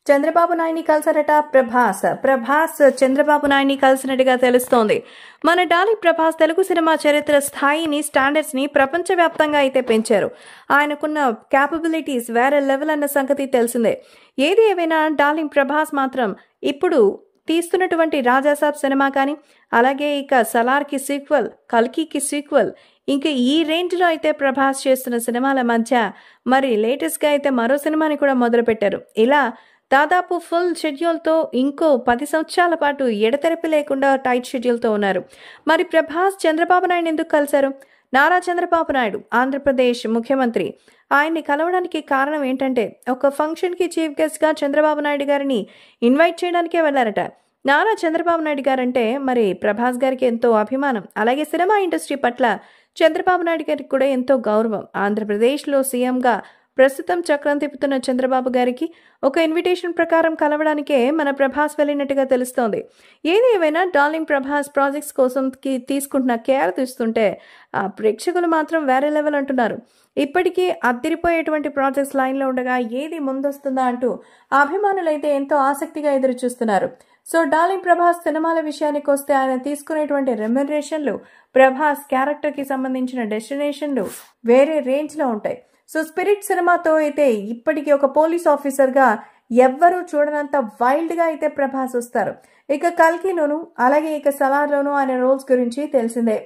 చంద్రబాబు నాయుడిని కలిసారట ప్రభాస్ చంద్రబాబు నాయుడిని కలిసినట్టుగా తెలుస్తోంది. మన డాలీ ప్రభాస్ తెలుగు సినిమా చరిత్ర స్థాయిని స్టాండర్డ్స్ ని ప్రపంచవ్యాప్తంగా అయితే పెంచారు. ఆయనకున్న క్యాపబిలిటీస్ వేరే లెవెల్ అన్న సంగతి తెలిసిందే. ఏది ఏమైనా డార్లింగ్ ప్రభాస్ మాత్రం ఇప్పుడు తీస్తున్నటువంటి రాజాసాబ్ సినిమా కానీ, అలాగే ఇక సలార్కి సీక్వెల్, కల్కికి సీక్వెల్, ఇంకా ఈ రేంజ్లో అయితే ప్రభాస్ చేస్తున్న సినిమాల మధ్య మరి లేటెస్ట్గా అయితే మరో సినిమాని కూడా మొదలుపెట్టారు. ఇలా దాదాపు ఫుల్ షెడ్యూల్తో ఇంకో 10 సంవత్సరాల పాటు ఎడతెరిపి లేకుండా టైట్ షెడ్యూల్తో ఉన్నారు. మరి ప్రభాస్ చంద్రబాబు నాయుడు ఎందుకు కలిశారు? నారా చంద్రబాబు నాయుడు ఆంధ్రప్రదేశ్ ముఖ్యమంత్రి, ఆయన్ని కలవడానికి కారణం ఏంటంటే ఒక ఫంక్షన్కి చీఫ్ గెస్ట్గా చంద్రబాబు నాయుడు గారిని ఇన్వైట్ చేయడానికే వెళ్లారట. నారా చంద్రబాబు నాయుడు గారంటే మరి ప్రభాస్ గారికి ఎంతో అభిమానం, అలాగే సినిమా ఇండస్ట్రీ పట్ల చంద్రబాబు నాయుడు గారికి కూడా ఎంతో గౌరవం. ఆంధ్రప్రదేశ్లో సీఎంగా ప్రస్తుతం చక్రం తిప్పుతున్న చంద్రబాబు గారికి ఒక ఇన్విటేషన్ ప్రకారం కలవడానికే మన ప్రభాస్ వెళ్ళినట్టుగా తెలుస్తోంది. ఏది ఏమైనా డార్లింగ్ ప్రభాస్ ప్రాజెక్ట్స్ కోసం తీసుకుంటున్న కేర్ తీస్తుంటే ఆ ప్రేక్షకులు మాత్రం వేరే లెవెల్ అంటున్నారు. ఇప్పటికీ అద్దిరిపోయేటువంటి ప్రాజెక్ట్స్ లైన్లో ఉండగా ఏది ముందొస్తుందా అంటూ అభిమానులైతే ఎంతో ఆసక్తిగా ఎదురు చూస్తున్నారు. సో డార్లింగ్ ప్రభాస్ సినిమాల విషయానికి వస్తే ఆయన తీసుకునేటువంటి రెమ్యునరేషన్లు, ప్రభాస్ క్యారెక్టర్కి సంబంధించిన డెస్టినేషన్లు వేరే రేంజ్లో ఉంటాయి. సో స్పిరిట్ సినిమాతో అయితే ఇప్పటికీ ఒక పోలీస్ ఆఫీసర్గా ఎవ్వరూ చూడనంత వైల్డ్గా అయితే ప్రభాస్ వస్తారు. ఇక కల్కిలోను అలాగే ఇక సలార్లోను ఆయన రోల్స్ గురించి తెలిసిందే.